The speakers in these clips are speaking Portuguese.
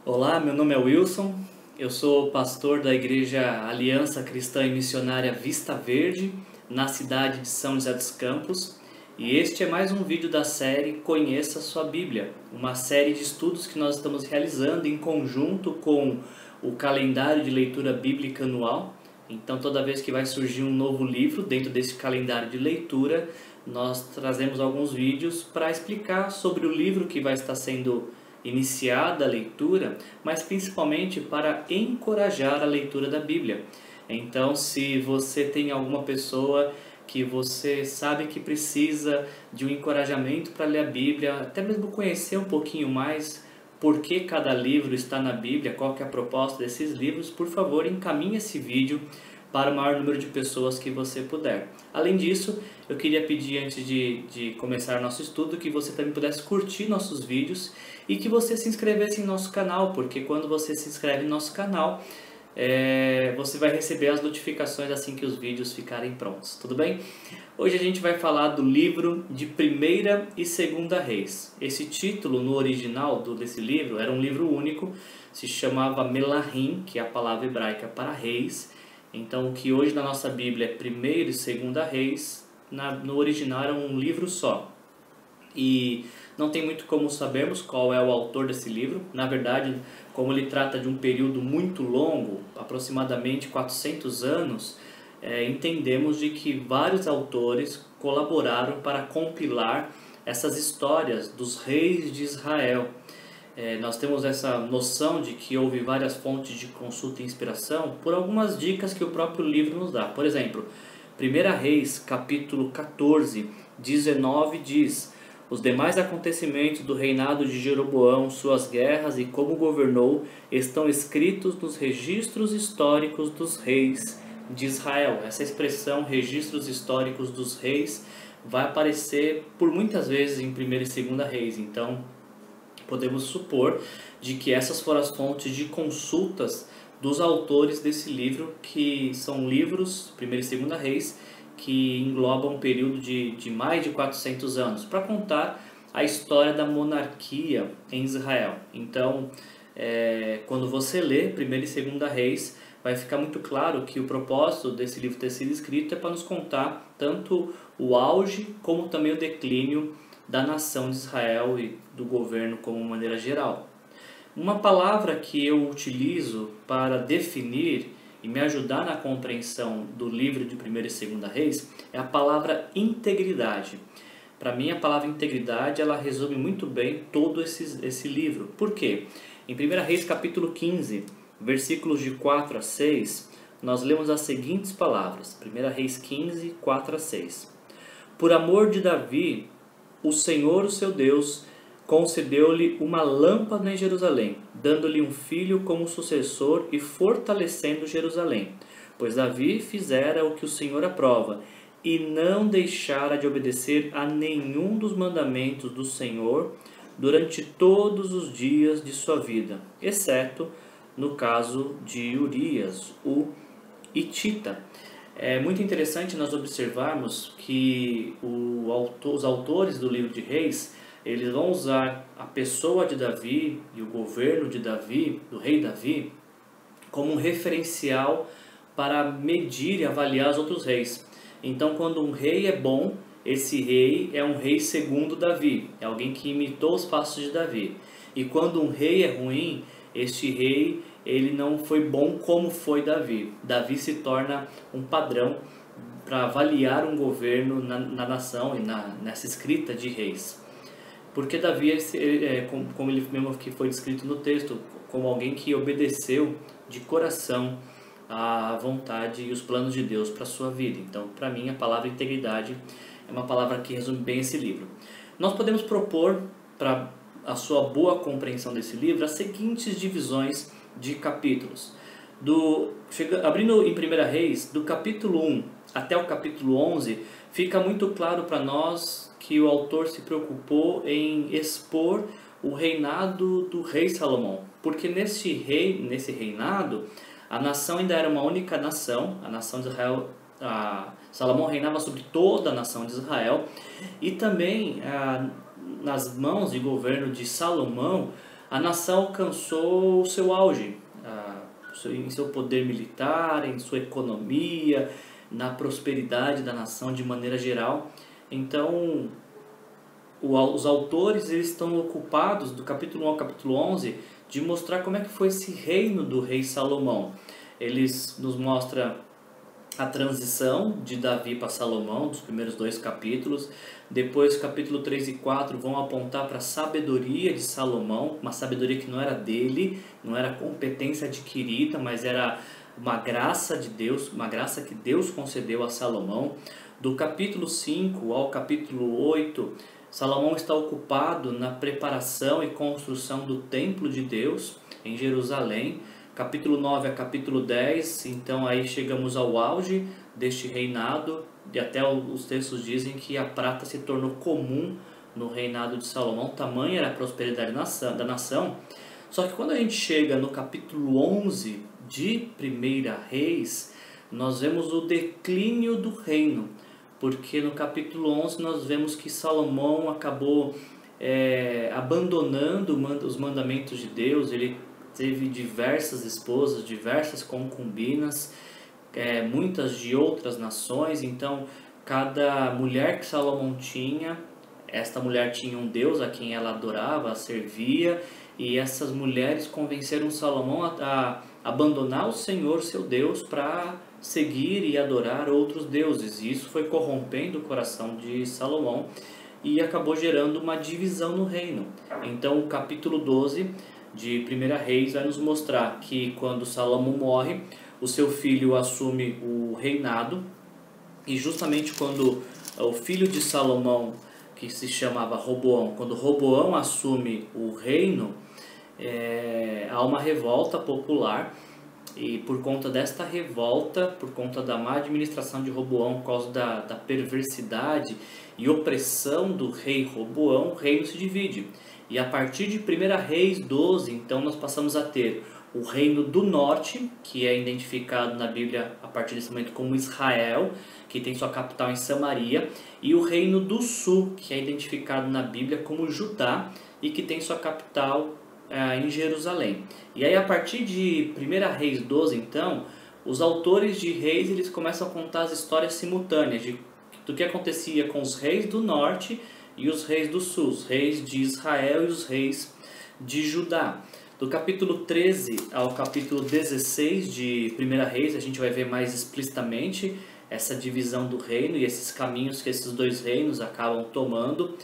Olá, meu nome é Wilson, eu sou pastor da Igreja Aliança Cristã e Missionária Vista Verde, na cidade de São José dos Campos, e este é mais um vídeo da série Conheça Sua Bíblia, uma série de estudos que nós estamos realizando em conjunto com o calendário de leitura bíblica anual. Então, toda vez que vai surgir um novo livro dentro desse calendário de leitura, nós trazemos alguns vídeos para explicar sobre o livro que vai estar sendo iniciada a leitura, mas principalmente para encorajar a leitura da Bíblia. Então, se você tem alguma pessoa que você sabe que precisa de um encorajamento para ler a Bíblia, até mesmo conhecer um pouquinho mais por que cada livro está na Bíblia, qual que é a proposta desses livros, por favor, encaminhe esse vídeo para o maior número de pessoas que você puder. Além disso, eu queria pedir antes de começar nosso estudo que você também pudesse curtir nossos vídeos e que você se inscrevesse em nosso canal, porque quando você se inscreve em nosso canal, você vai receber as notificações assim que os vídeos ficarem prontos, tudo bem? Hoje a gente vai falar do livro de 1ª e 2ª Reis. Esse título no original desse livro era um livro único, se chamava Melahim, que é a palavra hebraica para reis. Então o que hoje na nossa Bíblia é 1ª e 2ª Reis, no original era um livro só. E não tem muito como sabermos qual é o autor desse livro. Na verdade, como ele trata de um período muito longo, aproximadamente 400 anos, entendemos de que vários autores colaboraram para compilar essas histórias dos reis de Israel. Nós temos essa noção de que houve várias fontes de consulta e inspiração por algumas dicas que o próprio livro nos dá. Por exemplo, 1ª Reis, capítulo 14, 19 diz: os demais acontecimentos do reinado de Jeroboão, suas guerras e como governou, estão escritos nos registros históricos dos reis de Israel. Essa expressão, registros históricos dos reis, vai aparecer por muitas vezes em 1ª e 2ª Reis. Então, podemos supor de que essas foram as fontes de consultas dos autores desse livro, que são livros, 1ª e 2ª Reis, que englobam um período de mais de 400 anos, para contar a história da monarquia em Israel. Então, quando você lê 1ª e 2ª Reis, vai ficar muito claro que o propósito desse livro ter sido escrito é para nos contar tanto o auge como também o declínio da nação de Israel e do governo como maneira geral. Uma palavra que eu utilizo para definir e me ajudar na compreensão do livro de 1ª e 2ª Reis é a palavra integridade. Para mim, a palavra integridade ela resume muito bem todo esse livro. Por quê? Em 1ª Reis, capítulo 15, versículos de 4 a 6, nós lemos as seguintes palavras. 1ª Reis 15, 4 a 6. Por amor de Davi, o Senhor, o seu Deus, concedeu-lhe uma lâmpada em Jerusalém, dando-lhe um filho como sucessor e fortalecendo Jerusalém. Pois Davi fizera o que o Senhor aprova, e não deixara de obedecer a nenhum dos mandamentos do Senhor durante todos os dias de sua vida, exceto no caso de Urias, o Hitita. É muito interessante nós observarmos que os autores do livro de Reis, eles vão usar a pessoa de Davi e o governo de Davi, do rei Davi, como um referencial para medir e avaliar os outros reis. Então, quando um rei é bom, esse rei é um rei segundo Davi, é alguém que imitou os passos de Davi. E quando um rei é ruim, este rei ele não foi bom como foi Davi. Davi se torna um padrão para avaliar um governo na nação e nessa escrita de reis. Porque Davi, como ele mesmo que foi descrito no texto, como alguém que obedeceu de coração a vontade e os planos de Deus para a sua vida. Então, para mim, a palavra integridade é uma palavra que resume bem esse livro. Nós podemos propor, para a sua boa compreensão desse livro, as seguintes divisões de capítulos. Abrindo em 1ª Reis, do capítulo 1 até o capítulo 11, fica muito claro para nós que o autor se preocupou em expor o reinado do rei Salomão. Porque nesse reinado, a nação ainda era uma única nação, a nação de Israel. Salomão reinava sobre toda a nação de Israel, e também nas mãos de governo de Salomão a nação alcançou o seu auge, em seu poder militar, em sua economia, na prosperidade da nação de maneira geral. Então, os autores eles estão ocupados, do capítulo 1 ao capítulo 11, de mostrar como é que foi esse reino do rei Salomão. Eles nos mostram a transição de Davi para Salomão, dos primeiros 2 capítulos. Depois, capítulo 3 e 4 vão apontar para a sabedoria de Salomão, uma sabedoria que não era dele, não era competência adquirida, mas era uma graça de Deus, uma graça que Deus concedeu a Salomão. Do capítulo 5 ao capítulo 8, Salomão está ocupado na preparação e construção do templo de Deus em Jerusalém. Capítulo 9 a capítulo 10, então aí chegamos ao auge deste reinado, e até os textos dizem que a prata se tornou comum no reinado de Salomão, tamanha era a prosperidade da nação. Só que quando a gente chega no capítulo 11 de 1 Reis, nós vemos o declínio do reino, porque no capítulo 11 nós vemos que Salomão acabou abandonando os mandamentos de Deus. Ele teve diversas esposas, diversas concubinas, muitas de outras nações. Então, cada mulher que Salomão tinha, esta mulher tinha um Deus a quem ela adorava, a servia, e essas mulheres convenceram Salomão a abandonar o Senhor, seu Deus, para seguir e adorar outros deuses. E isso foi corrompendo o coração de Salomão e acabou gerando uma divisão no reino. Então, o capítulo 12 de 1 Reis vai nos mostrar que quando Salomão morre, o seu filho assume o reinado, e justamente quando o filho de Salomão, que se chamava Roboão, quando Roboão assume o reino, há uma revolta popular, e por conta desta revolta, por conta da má administração de Roboão, por causa da perversidade e opressão do rei Roboão, o reino se divide. E a partir de 1 Reis 12, então nós passamos a ter o reino do norte, que é identificado na Bíblia a partir desse momento como Israel, que tem sua capital em Samaria, e o reino do sul, que é identificado na Bíblia como Judá e que tem sua capital em Jerusalém. E aí a partir de 1 Reis 12, então, os autores de reis eles começam a contar as histórias simultâneas do que acontecia com os reis do norte e os reis do sul, os reis de Israel e os reis de Judá. Do capítulo 13 ao capítulo 16 de 1 Reis, a gente vai ver mais explicitamente essa divisão do reino e esses caminhos que esses dois reinos acabam tomando.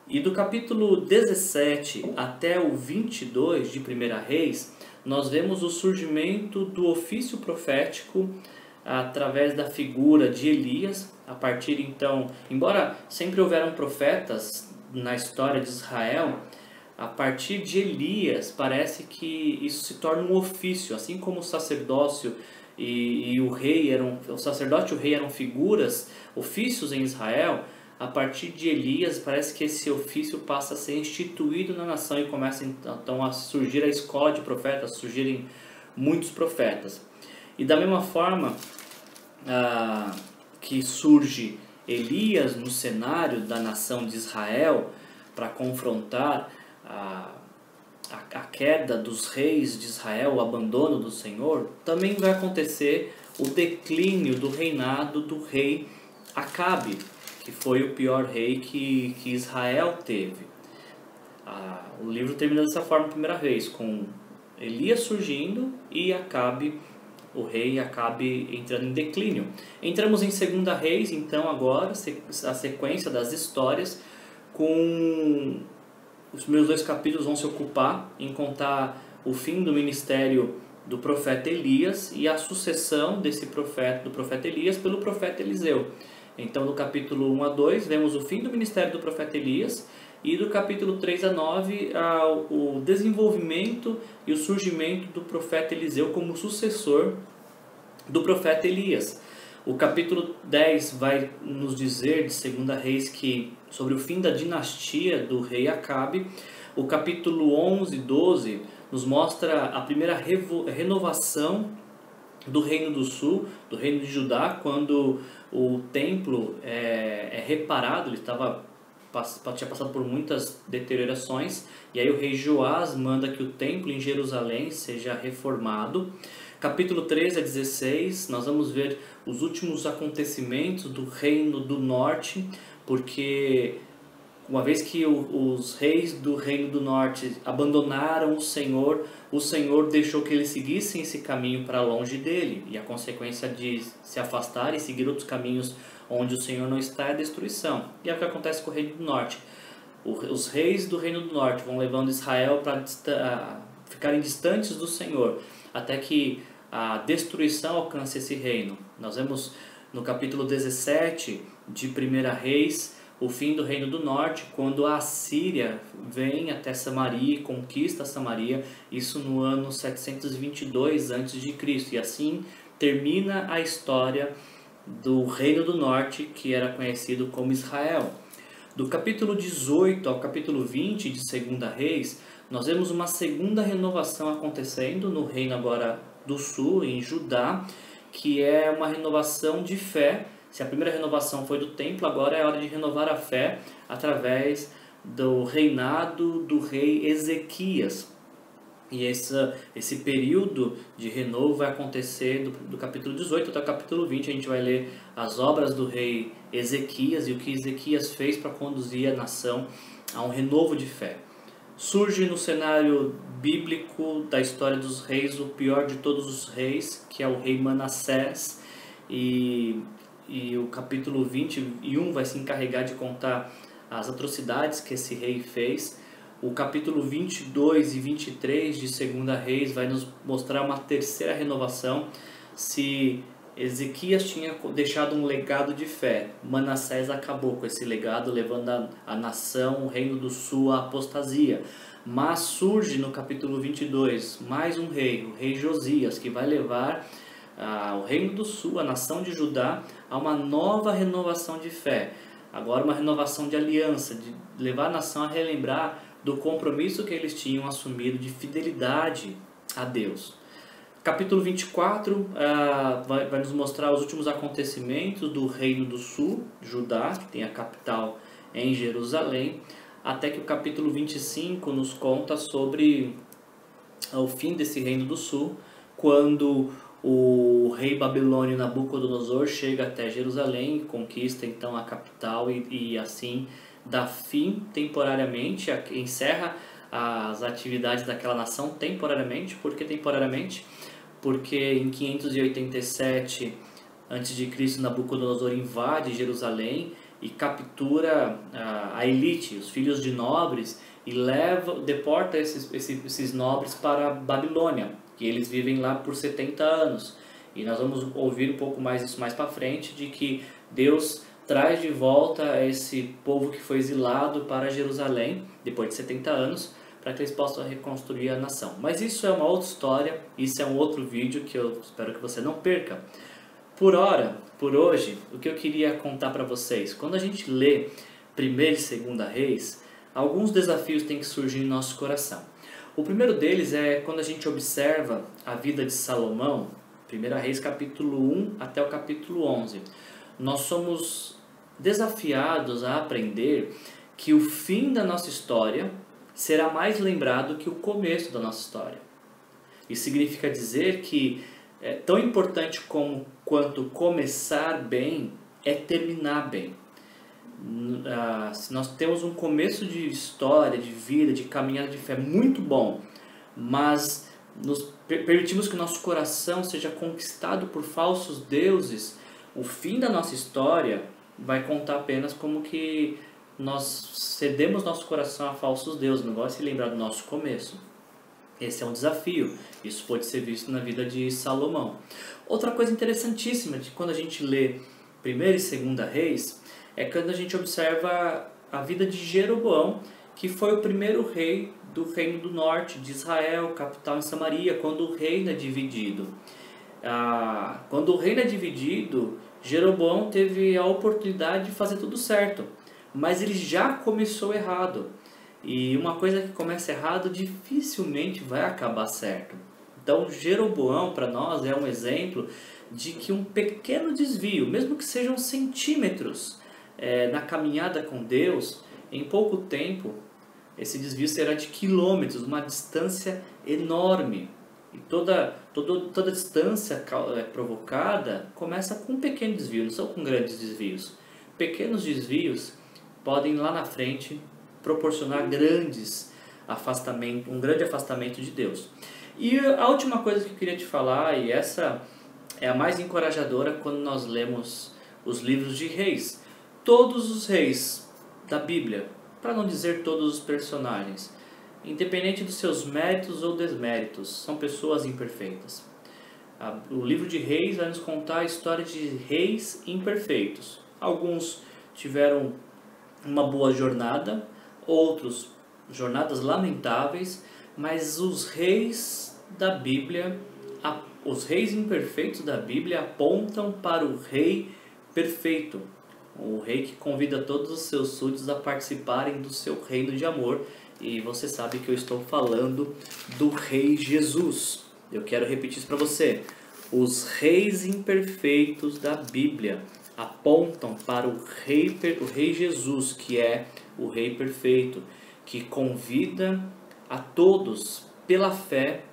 E do capítulo 17 até o 22 de 1 Reis, nós vemos o surgimento do ofício profético através da figura de Elias. A partir então, embora sempre houveram profetas na história de Israel, a partir de Elias parece que isso se torna um ofício, assim como o sacerdócio e o rei o sacerdote e o rei eram figuras, ofícios em Israel. A partir de Elias parece que esse ofício passa a ser instituído na nação e começa então a surgir a escola de profetas, a surgirem muitos profetas. E da mesma forma que surge Elias no cenário da nação de Israel para confrontar a queda dos reis de Israel, o abandono do Senhor, também vai acontecer o declínio do reinado do rei Acabe, que foi o pior rei que Israel teve. O livro termina dessa forma, primeira vez, com Elias surgindo e Acabe, o rei Acabe, entrando em declínio. Entramos em 2 Reis, então, agora, a sequência das histórias, com os meus 2 capítulos vão se ocupar em contar o fim do ministério do profeta Elias e a sucessão do profeta Elias pelo profeta Eliseu. Então, do capítulo 1 a 2, vemos o fim do ministério do profeta Elias, e do capítulo 3 a 9, o desenvolvimento e o surgimento do profeta Eliseu como sucessor do profeta Elias. O capítulo 10 vai nos dizer, de 2 Reis, sobre o fim da dinastia do rei Acabe. O capítulo 11 e 12 nos mostra a primeira renovação do reino do sul, do reino de Judá, quando o templo é reparado. Ele estava tinha passado por muitas deteriorações, e aí o rei Joás manda que o templo em Jerusalém seja reformado. Capítulo 13 a 16, nós vamos ver os últimos acontecimentos do reino do norte, porque uma vez que os reis do reino do norte abandonaram o Senhor deixou que eles seguissem esse caminho para longe dele, e a consequência de se afastar e seguir outros caminhos onde o Senhor não está é destruição. E é o que acontece com o reino do norte. Os reis do reino do norte vão levando Israel para ficarem distantes do Senhor, até que a destruição alcance esse reino. Nós vemos no capítulo 17 de 1 Reis o fim do reino do norte, quando a Assíria vem até Samaria e conquista Samaria, isso no ano 722 a.C. E assim termina a história do reino do norte, que era conhecido como Israel. Do capítulo 18 ao capítulo 20 de 2 Reis, nós vemos uma segunda renovação acontecendo no reino agora do sul, em Judá, que é uma renovação de fé. Se a primeira renovação foi do templo, agora é hora de renovar a fé através do reinado do rei Ezequias. E esse período de renovo vai acontecer do capítulo 18 até o capítulo 20. A gente vai ler as obras do rei Ezequias e o que Ezequias fez para conduzir a nação a um renovo de fé. Surge no cenário bíblico da história dos reis o pior de todos os reis, que é o rei Manassés, e o capítulo 21 vai se encarregar de contar as atrocidades que esse rei fez. O capítulo 22 e 23 de 2 Reis vai nos mostrar uma terceira renovação. Se Ezequias tinha deixado um legado de fé, Manassés acabou com esse legado, levando a nação, o reino do sul, à apostasia. Mas surge no capítulo 22 mais um rei, o rei Josias, que vai levar o reino do sul, a nação de Judá, a uma nova renovação de fé. Agora uma renovação de aliança, de levar a nação a relembrar do compromisso que eles tinham assumido de fidelidade a Deus. Capítulo 24 vai nos mostrar os últimos acontecimentos do reino do sul, Judá, que tem a capital em Jerusalém, até que o capítulo 25 nos conta sobre o fim desse reino do sul, quando o rei babilônio Nabucodonosor chega até Jerusalém, conquista então a capital e assim dá fim temporariamente, encerra as atividades daquela nação temporariamente. Por que temporariamente? Porque em 587 a.C. Nabucodonosor invade Jerusalém e captura a elite, os filhos de nobres, e deporta esses nobres para a Babilônia, que eles vivem lá por 70 anos. E nós vamos ouvir um pouco mais isso mais para frente, de que Deus traz de volta esse povo que foi exilado para Jerusalém, depois de 70 anos, para que eles possam reconstruir a nação. Mas isso é uma outra história, isso é um outro vídeo que eu espero que você não perca. Por hoje, o que eu queria contar para vocês, quando a gente lê 1 e 2 Reis, alguns desafios têm que surgir em nosso coração. O primeiro deles é quando a gente observa a vida de Salomão, 1 Reis capítulo 1 até o capítulo 11. Nós somos desafiados a aprender que o fim da nossa história será mais lembrado que o começo da nossa história. Isso significa dizer que é tão importante quanto começar bem é terminar bem. Se nós temos um começo de história, de vida, de caminhada de fé muito bom, mas nos permitimos que o nosso coração seja conquistado por falsos deuses, o fim da nossa história vai contar apenas como que nós cedemos nosso coração a falsos deuses, não vai se lembrar do nosso começo. Esse é um desafio. Isso pode ser visto na vida de Salomão. Outra coisa interessantíssima de quando a gente lê 1 e 2 Reis é quando a gente observa a vida de Jeroboão, que foi o primeiro rei do reino do norte de Israel, capital em Samaria, quando o reino é dividido. Quando o reino é dividido, Jeroboão teve a oportunidade de fazer tudo certo, mas ele já começou errado. E uma coisa que começa errado dificilmente vai acabar certo. Então Jeroboão para nós é um exemplo de que um pequeno desvio, mesmo que sejam centímetros na caminhada com Deus, Em pouco tempo, esse desvio será de quilômetros, uma distância enorme. E toda distância provocada começa com um pequeno desvio, não são com grandes desvios. Pequenos desvios podem lá na frente proporcionar um grande afastamento de Deus. E a última coisa que eu queria te falar, e essa é a mais encorajadora quando nós lemos os livros de reis. Todos os reis da Bíblia, para não dizer todos os personagens, independente dos seus méritos ou desméritos, são pessoas imperfeitas. O livro de Reis vai nos contar a história de reis imperfeitos. Alguns tiveram uma boa jornada, outros jornadas lamentáveis, mas os reis da Bíblia, os reis imperfeitos da Bíblia apontam para o rei perfeito, o rei que convida todos os seus súditos a participarem do seu reino de amor. E você sabe que eu estou falando do Rei Jesus. Eu quero repetir isso para você. Os reis imperfeitos da Bíblia apontam para o Rei Jesus, que é o Rei perfeito, que convida a todos, pela fé,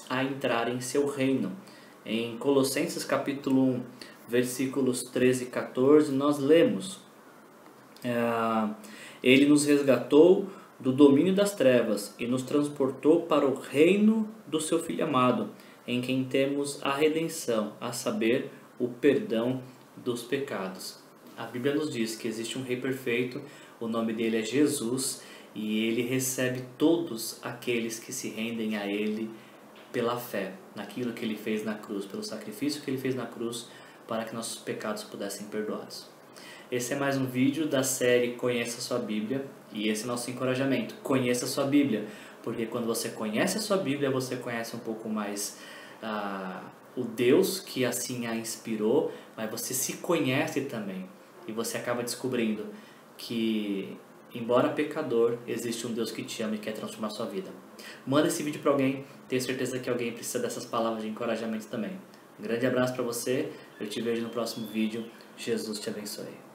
a entrar em seu reino. Em Colossenses capítulo 1, versículos 13 e 14, nós lemos: Ele nos resgatou do domínio das trevas e nos transportou para o reino do seu Filho amado, em quem temos a redenção, a saber, o perdão dos pecados. A Bíblia nos diz que existe um Rei perfeito, o nome dele é Jesus, e ele recebe todos aqueles que se rendem a ele pela fé, naquilo que ele fez na cruz, pelo sacrifício que ele fez na cruz, para que nossos pecados pudessem ser perdoados. Esse é mais um vídeo da série Conheça a Sua Bíblia, e esse é nosso encorajamento: conheça a sua Bíblia, porque quando você conhece a sua Bíblia, você conhece um pouco mais o Deus que assim a inspirou, mas você se conhece também, e você acaba descobrindo que, embora pecador, existe um Deus que te ama e quer transformar a sua vida. Manda esse vídeo para alguém, tenho certeza que alguém precisa dessas palavras de encorajamento também. Um grande abraço para você, eu te vejo no próximo vídeo. Jesus te abençoe.